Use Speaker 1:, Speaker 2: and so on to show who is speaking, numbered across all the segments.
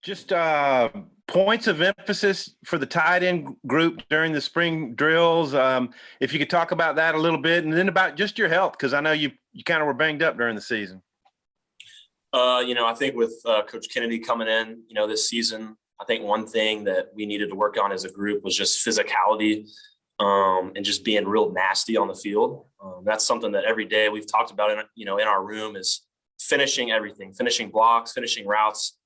Speaker 1: Just points of emphasis for the tight end group during the spring drills. If you could talk about that a little bit, and then about just your health, because I know you kind of were banged up during the season.
Speaker 2: I think with Coach Kennedy coming in, this season, I think one thing that we needed to work on as a group was just physicality and just being real nasty on the field. That's something that every day we've talked about in our room is finishing everything, finishing blocks, finishing routes.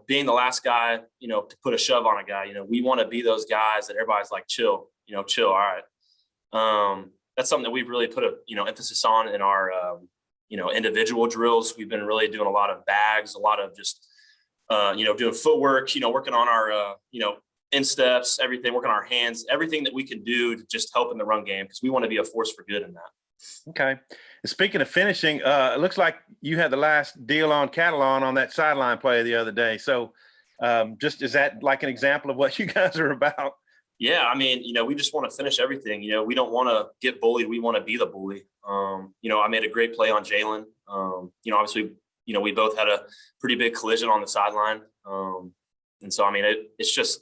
Speaker 2: Being the last guy, to put a shove on a guy. We want to be those guys that everybody's like, chill. All right. That's something that we've really put a emphasis on in our individual drills. We've been really doing a lot of bags, a lot of just doing footwork, working on our insteps, everything, working on our hands, everything that we can do to just help in the run game, because we want to be a force for good in that.
Speaker 1: Okay. Speaking of finishing, it looks like you had the last deal on Catalan on that sideline play the other day. So just is that like an example of what you guys are about?
Speaker 2: Yeah, I mean, we just want to finish everything. We don't want to get bullied. We want to be the bully. I made a great play on Jalen. Obviously, we both had a pretty big collision on the sideline. And so, I mean, it's just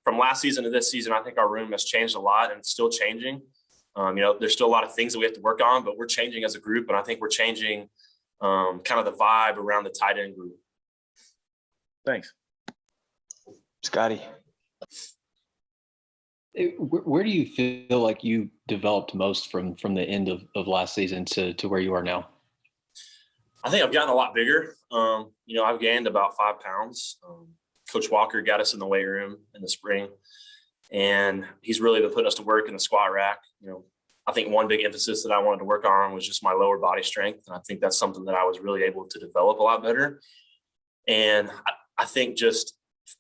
Speaker 2: from last season to this season, I think our room has changed a lot, and it's still changing. There's still a lot of things that we have to work on, but we're changing as a group. And I think we're changing kind of the vibe around the tight end group.
Speaker 1: Thanks.
Speaker 3: Scotty. Where do you feel like you developed most from the end of last season to where you are now?
Speaker 2: I think I've gotten a lot bigger. I've gained about 5 pounds. Coach Walker got us in the weight room in the spring, and he's really been putting us to work in the squat rack. I think one big emphasis that I wanted to work on was just my lower body strength. And I think that's something that I was really able to develop a lot better. And I think just,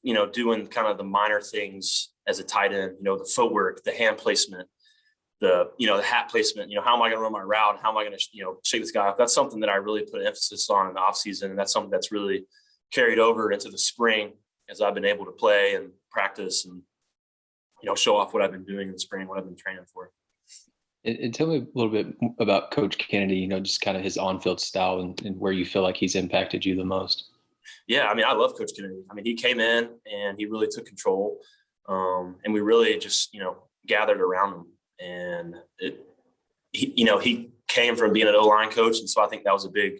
Speaker 2: doing kind of the minor things as a tight end, the footwork, the hand placement, the hat placement, how am I going to run my route? How am I going to, shake this guy off? That's something that I really put an emphasis on in the off season. And that's something that's really carried over into the spring as I've been able to play and practice and, show off what I've been doing in the spring, what I've been training for.
Speaker 3: And tell me a little bit about Coach Kennedy, just kind of his on-field style and where you feel like he's impacted you the most.
Speaker 2: Yeah, I mean, I love Coach Kennedy. I mean, he came in and he really took control, and we really just, gathered around him. And he came from being an O-line coach, and so I think that was a big,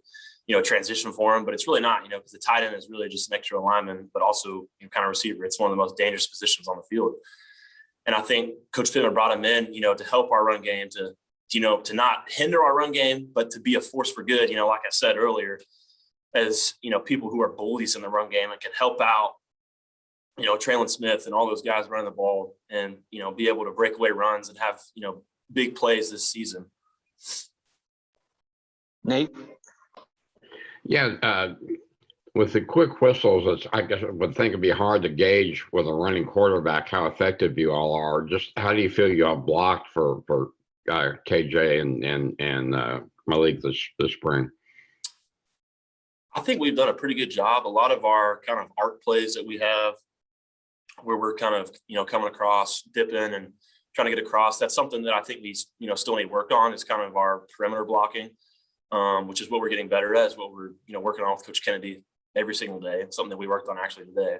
Speaker 2: transition for him. But it's really not, because the tight end is really just an extra lineman, but also kind of receiver. It's one of the most dangerous positions on the field. And I think Coach Pittman brought him in, to help our run game, to not hinder our run game, but to be a force for good, like I said earlier, as, people who are bullies in the run game and can help out, Traylon Smith and all those guys running the ball and, be able to break away runs and have, big plays this season.
Speaker 3: Nate?
Speaker 4: Yeah, with the quick whistles, I guess I would think it'd be hard to gauge with a running quarterback how effective you all are. Just how do you feel you all blocked for KJ and Malik this spring?
Speaker 2: I think we've done a pretty good job. A lot of our kind of arc plays that we have where we're kind of, coming across, dipping and trying to get across, that's something that I think we, still need work on is kind of our perimeter blocking, which is what we're getting better at, is what we're, working on with Coach Kennedy every single day. It's something that we worked on actually today.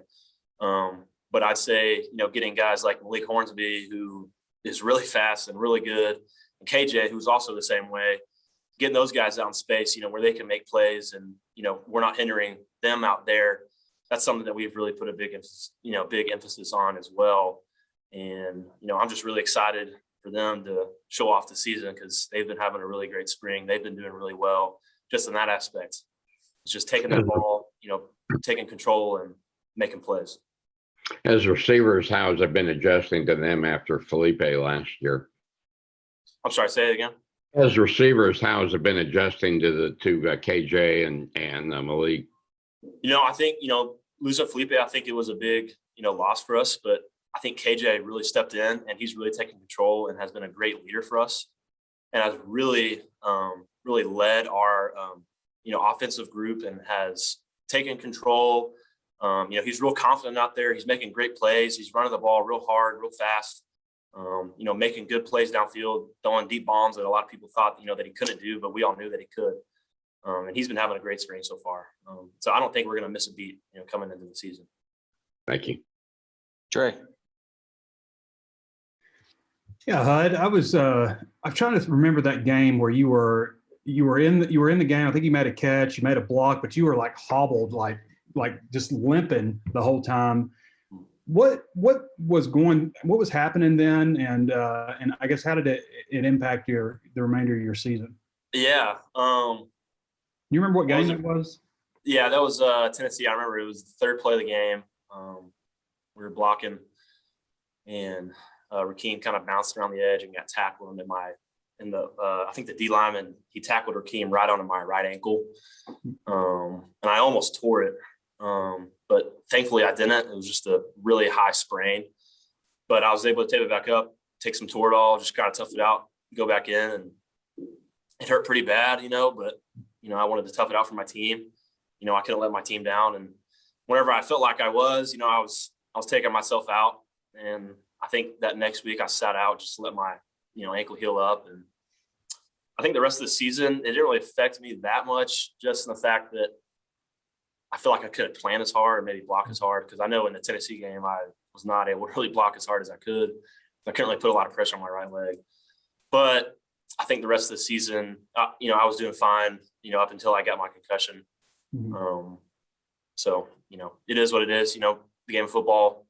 Speaker 2: But I'd say, getting guys like Malik Hornsby, who is really fast and really good, and KJ, who's also the same way, getting those guys out in space, where they can make plays and, we're not hindering them out there. That's something that we've really put a big emphasis on as well. And, I'm just really excited for them to show off the season because they've been having a really great spring. They've been doing really well just in that aspect. It's just taking the ball, taking control and making plays.
Speaker 4: As receivers, how has it been adjusting to them after Felipe last year?
Speaker 2: I'm sorry, say it again.
Speaker 4: As receivers, how has it been adjusting to KJ and Malik?
Speaker 2: I think, losing Felipe, I think it was a big, loss for us. But I think KJ really stepped in and he's really taken control and has been a great leader for us and has really, really led our, offensive group and has taken control. He's real confident out there. He's making great plays. He's running the ball real hard, real fast. Making good plays downfield, throwing deep bombs that a lot of people thought, that he couldn't do, but we all knew that he could. And he's been having a great spring so far. So I don't think we're going to miss a beat, coming into the season.
Speaker 4: Thank you.
Speaker 3: Trey.
Speaker 5: Yeah, Hud. I'm trying to remember that game where you were in the game. I think you made a catch, you made a block, but you were like hobbled, like just limping the whole time. What was happening then, and I guess how did it impact the remainder of your season?
Speaker 2: Yeah.
Speaker 5: You remember what game that was?
Speaker 2: Yeah, that was Tennessee. I remember it was the third play of the game. We were blocking, and Rakeem kind of bounced around the edge and got tackled I think the D lineman, he tackled Rakeem right onto my right ankle, and I almost tore it. But thankfully I didn't. It was just a really high sprain, but I was able to tape it back up, take some Toradol, just kind of tough it out, go back in, and it hurt pretty bad, but I wanted to tough it out for my team. I couldn't let my team down. And whenever I felt like I was taking myself out. And I think that next week I sat out just to let my, ankle heal up. And I think the rest of the season, it didn't really affect me that much, just in the fact that I feel like I couldn't plan as hard or maybe block as hard. Because I know in the Tennessee game, I was not able to really block as hard as I could. I couldn't really put a lot of pressure on my right leg. But I think the rest of the season, I was doing fine, up until I got my concussion. Mm-hmm. So, it is what it is. The game of football,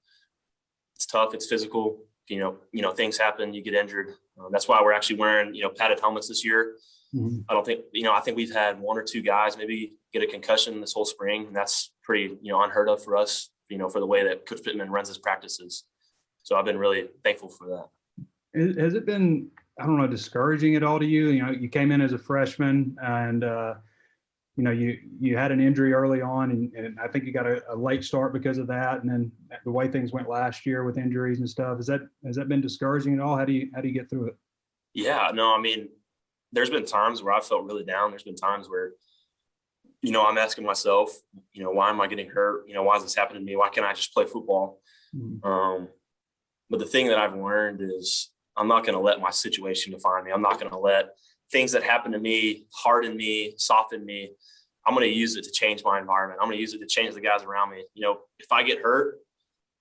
Speaker 2: it's tough. It's physical. Things happen. You get injured. That's why we're actually wearing, padded helmets this year. Mm-hmm. I think we've had one or two guys maybe get a concussion this whole spring. And that's pretty, unheard of for us, for the way that Coach Pittman runs his practices. So I've been really thankful for that.
Speaker 5: Has it been, I don't know, discouraging at all to you? You came in as a freshman and, you had an injury early on and I think you got a late start because of that. And then the way things went last year with injuries and stuff, has that been discouraging at all? How do you get through it?
Speaker 2: Yeah, no, there's been times where I felt really down. There's been times where, I'm asking myself, why am I getting hurt? Why is this happening to me? Why can't I just play football? Mm-hmm. But the thing that I've learned is I'm not going to let my situation define me. I'm not going to let things that happen to me harden me, soften me. I'm going to use it to change my environment. I'm going to use it to change the guys around me. If I get hurt,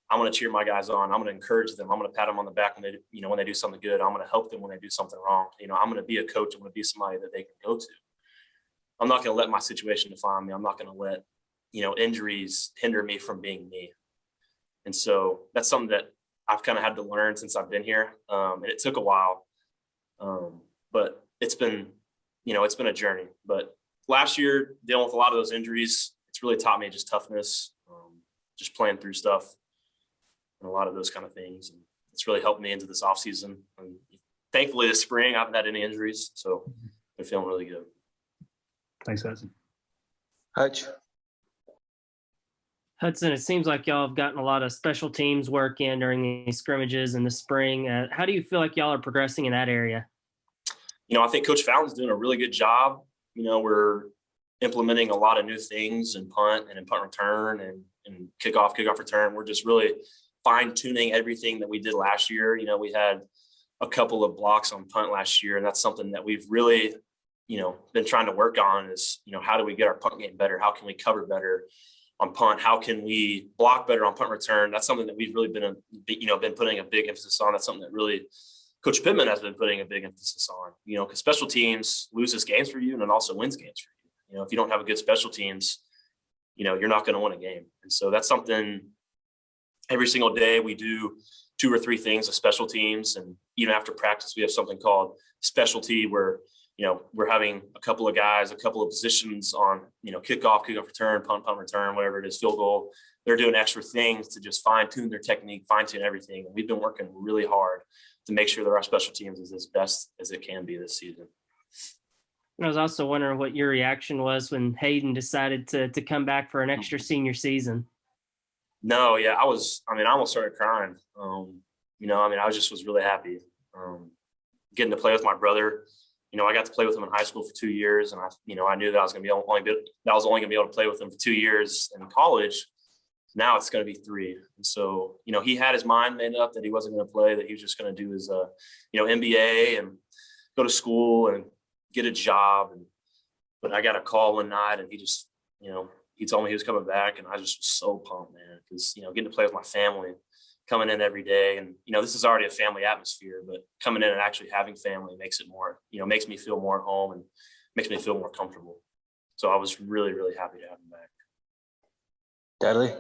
Speaker 2: I'm going to cheer my guys on. I'm going to encourage them. I'm going to pat them on the back when they do something good. I'm going to help them when they do something wrong. I'm going to be a coach. I'm going to be somebody that they can go to. I'm not going to let my situation define me. I'm not going to let, injuries hinder me from being me. And so that's something that I've kind of had to learn since I've been here. And it took a while. But it's been a journey. But last year, dealing with a lot of those injuries, it's really taught me just toughness, just playing through stuff and a lot of those kind of things. And it's really helped me into this offseason. And thankfully this spring, I haven't had any injuries. So I'm feeling really good.
Speaker 5: Thanks, Hudson.
Speaker 3: Hutch.
Speaker 6: Hudson, it seems like y'all have gotten a lot of special teams work in during these scrimmages in the spring. How do you feel like y'all are progressing in that area?
Speaker 2: I think Coach Fountain's doing a really good job. We're implementing a lot of new things in punt and in punt return and kickoff return. We're just really fine-tuning everything that we did last year. We had a couple of blocks on punt last year, and that's something that we've really, been trying to work on is, how do we get our punt game better? How can we cover better on punt? How can we block better on punt return? That's something that we've really been putting a big emphasis on. That's something that really Coach Pittman has been putting a big emphasis on, because special teams loses games for you and it also wins games for you. If you don't have a good special teams, you're not going to win a game. And so that's something every single day we do 2 or 3 things of special teams. And even after practice, we have something called specialty where, we're having a couple of guys, a couple of positions on, kickoff return, punt return, whatever it is, field goal. They're doing extra things to just fine tune their technique, fine tune everything. And we've been working really hard to make sure that our special teams is as best as it can be this season.
Speaker 6: I was also wondering what your reaction was when Hayden decided to come back for an extra senior season.
Speaker 2: No, yeah, I almost started crying. I was really happy. Getting to play with my brother. I got to play with him in high school for 2 years, and I knew that I was only going to be able to play with him for 2 years in college. Now it's going to be 3. And so, he had his mind made up that he wasn't going to play, that he was just going to do his, MBA and go to school and get a job. And But I got a call one night, and he just, he told me he was coming back, and I just was so pumped, man, because, getting to play with my family, coming in every day. And, this is already a family atmosphere, but coming in and actually having family makes it more, makes me feel more at home and makes me feel more comfortable. So I was really, really happy to have him back.
Speaker 7: Dudley?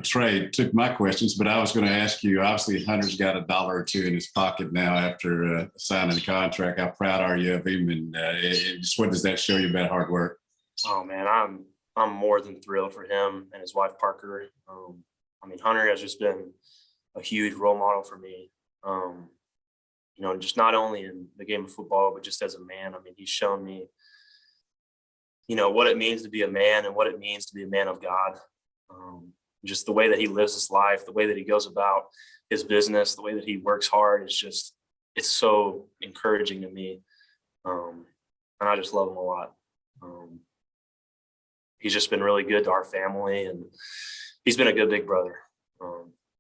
Speaker 8: Trey took my questions, but I was going to ask you, obviously Hunter's got $1 or $2 in his pocket now after signing the contract. How proud are you of him? And just what does that show you about hard work?
Speaker 2: Oh man, I'm more than thrilled for him and his wife, Parker. Hunter has just been a huge role model for me. Just not only in the game of football, but just as a man. He's shown me, what it means to be a man and what it means to be a man of God. Just the way that he lives his life, the way that he goes about his business, the way that he works hard it's so encouraging to me. And I just love him a lot. He's just been really good to our family, and he's been a good big brother.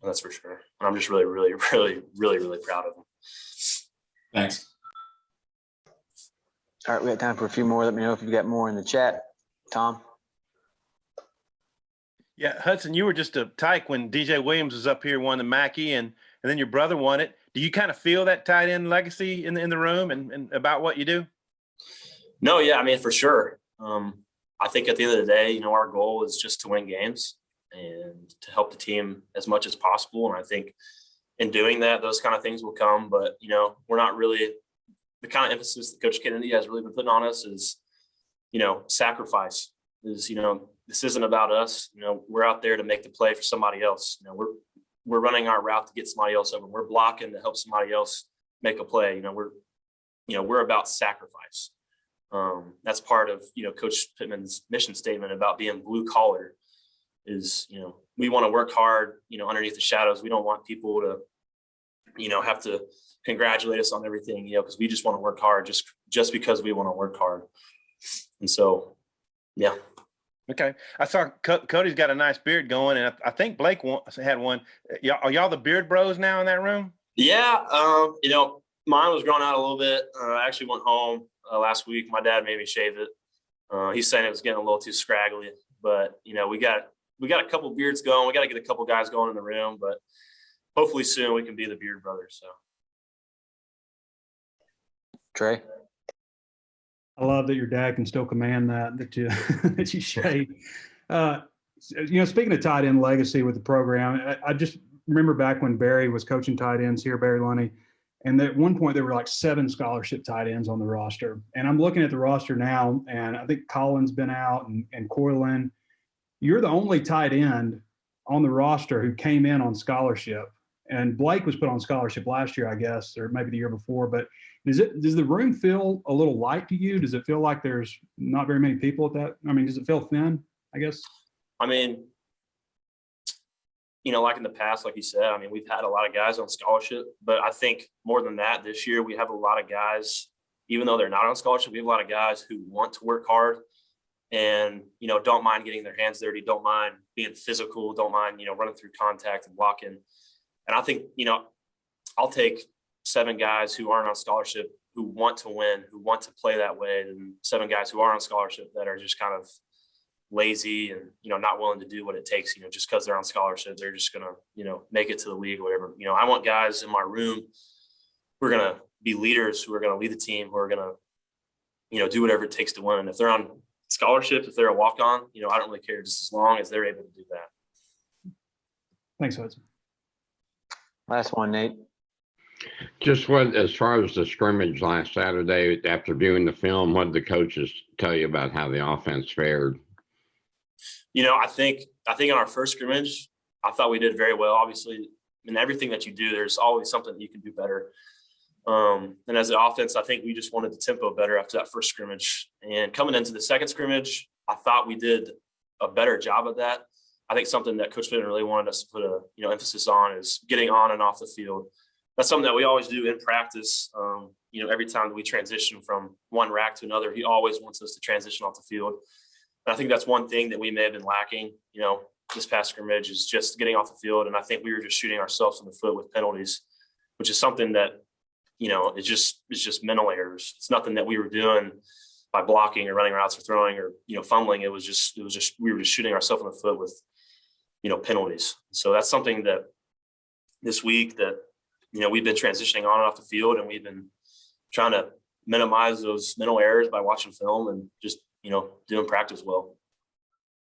Speaker 2: That's for sure. And I'm just really, really, really, really, really proud of him.
Speaker 8: Thanks.
Speaker 7: All right, we got time for a few more. Let me know if you've got more in the chat. Tom?
Speaker 1: Yeah, Hudson, you were just a tyke when DJ Williams was up here, won the Mackey, and then your brother won it. Do you kind of feel that tight end legacy in the room and about what you do?
Speaker 2: No, yeah, for sure. I think at the end of the day, our goal is just to win games and to help the team as much as possible. And I think in doing that, those kind of things will come. But, we're not really – the kind of emphasis that Coach Kennedy has really been putting on us is, sacrifice is, this isn't about us. We're out there to make the play for somebody else. We're running our route to get somebody else over. We're blocking to help somebody else make a play. We're about sacrifice. That's part of, Coach Pittman's mission statement about being blue collar is, we want to work hard, underneath the shadows. We don't want people to, have to congratulate us on everything, because we just want to work hard just because we want to work hard. And so, yeah.
Speaker 1: Okay. I saw Cody's got a nice beard going, and I think Blake had one. Are y'all the beard bros now in that room?
Speaker 2: Yeah. Mine was growing out a little bit. I actually went home last week. My dad made me shave it. He's saying it was getting a little too scraggly, but we got a couple beards going. We got to get a couple guys going in the room, but hopefully soon we can be the beard brothers. So.
Speaker 7: Trey?
Speaker 5: I love that your dad can still command that you that you shave. Speaking of tight end legacy with the program, I just remember back when Barry was coaching tight ends here, Barry Lunny, and at one point there were like 7 scholarship tight ends on the roster. And I'm looking at the roster now, and I think Colin's been out and Coylin. You're the only tight end on the roster who came in on scholarship. And Blake was put on scholarship last year, I guess, or maybe the year before. But does the room feel a little light to you? Does it feel like there's not very many people at that? Does it feel thin, I guess?
Speaker 2: Like in the past, like you said, we've had a lot of guys on scholarship, but I think more than that, this year we have a lot of guys, even though they're not on scholarship, we have a lot of guys who want to work hard and, don't mind getting their hands dirty, don't mind being physical, don't mind, running through contact and blocking. And I think, I'll take 7 guys who aren't on scholarship, who want to win, who want to play that way, and 7 guys who are on scholarship that are just kind of lazy and, not willing to do what it takes, just because they're on scholarship, they're just going to, make it to the league or whatever. I want guys in my room who are going to be leaders, who are going to lead the team, who are going to, do whatever it takes to win. And if they're on scholarship, if they're a walk-on, I don't really care, just as long as they're able to do that.
Speaker 5: Thanks, Hudson.
Speaker 7: Last one, Nate.
Speaker 4: Just as far as the scrimmage last Saturday, after viewing the film, what did the coaches tell you about how the offense fared?
Speaker 2: I think in our first scrimmage, I thought we did very well. Obviously, in everything that you do, there's always something that you can do better. And as an offense, I think we just wanted the tempo better after that first scrimmage. And coming into the second scrimmage, I thought we did a better job of that. I think something that Coach Pittman really wanted us to put a emphasis on is getting on and off the field. That's something that we always do in practice. Every time that we transition from one rack to another, he always wants us to transition off the field. And I think that's one thing that we may have been lacking, this past scrimmage is just getting off the field. And I think we were just shooting ourselves in the foot with penalties, which is something that, it's just mental errors. It's nothing that we were doing by blocking or running routes or throwing or, fumbling. It was just we were just shooting ourselves in the foot with, penalties. So that's something that this week that, we've been transitioning on and off the field, and we've been trying to minimize those mental errors by watching film and just, doing practice well.